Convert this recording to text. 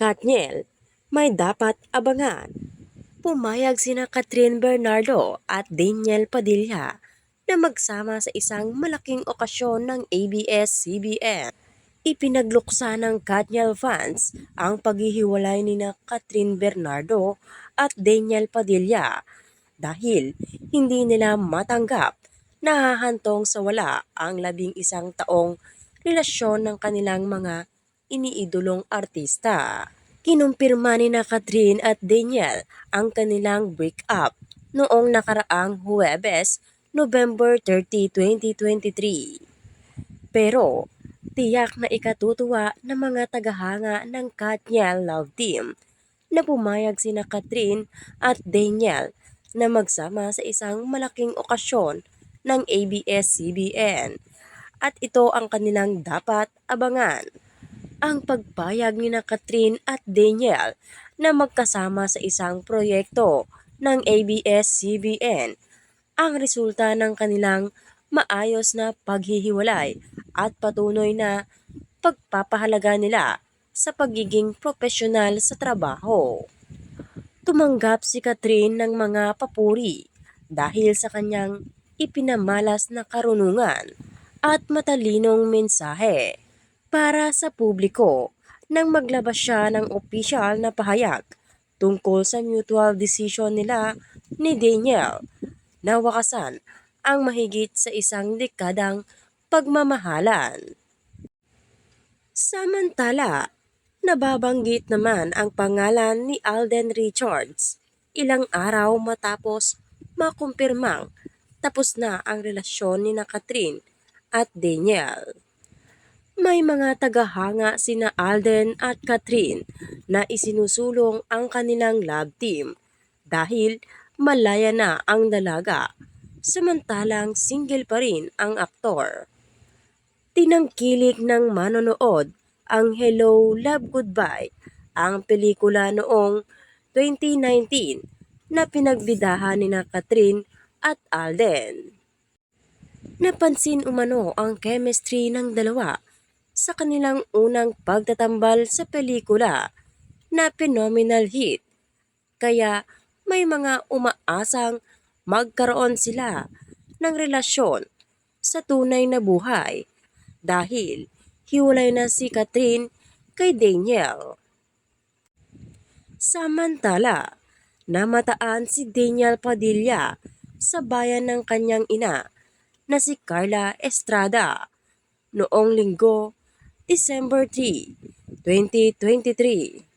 Katniel, may dapat abangan. Pumayag sina Catherine Bernardo at Daniel Padilla na magsama sa isang malaking okasyon ng ABS-CBN. Ipinagluksa ng Katniel fans ang paghihiwalay nina Catherine Bernardo at Daniel Padilla dahil hindi nila matanggap na hahantong sa wala ang 11 taong relasyon ng kanilang mga iniidolong artista. Kinumpirma ni na Catherine at Daniel ang kanilang breakup noong nakaraang Huwebes, November 30, 2023. Pero tiyak na ikatutuwa ng mga tagahanga ng Katniel Love Team na pumayag sina Catherine at Daniel na magsama sa isang malaking okasyon ng ABS-CBN at ito ang kanilang dapat abangan. Ang pagpayag ni na Catherine at Daniel na magkasama sa isang proyekto ng ABS-CBN ang resulta ng kanilang maayos na paghihiwalay at patuloy na pagpapahalaga nila sa pagiging profesional sa trabaho. Tumanggap si Catherine ng mga papuri dahil sa kanyang ipinamalas na karunungan at matalinong mensahe para sa publiko nang maglabas siya ng opisyal na pahayag tungkol sa mutual decision nila ni Daniel na wakasan ang mahigit sa isang dekadang pagmamahalan. Samantala, nababanggit naman ang pangalan ni Alden Richards ilang araw matapos makumpirmang tapos na ang relasyon ni na Catherine at Daniel. May mga tagahanga sina Alden at Catherine na isinusulong ang kanilang love team dahil malaya na ang dalaga, samantalang single pa rin ang aktor. Tinangkilik ng manonood ang Hello, Love, Goodbye, ang pelikula noong 2019 na pinagbidahan ni na Catherine at Alden. Napansin umano ang chemistry ng dalawa sa kanilang unang pagtatambal sa pelikula na phenomenal hit, kaya may mga umaasang magkaroon sila ng relasyon sa tunay na buhay dahil hiwalay na si Catherine kay Daniel. Samantala, namataan si Daniel Padilla sa bayan ng kanyang ina na si Carla Estrada noong Linggo, December 3, 2023.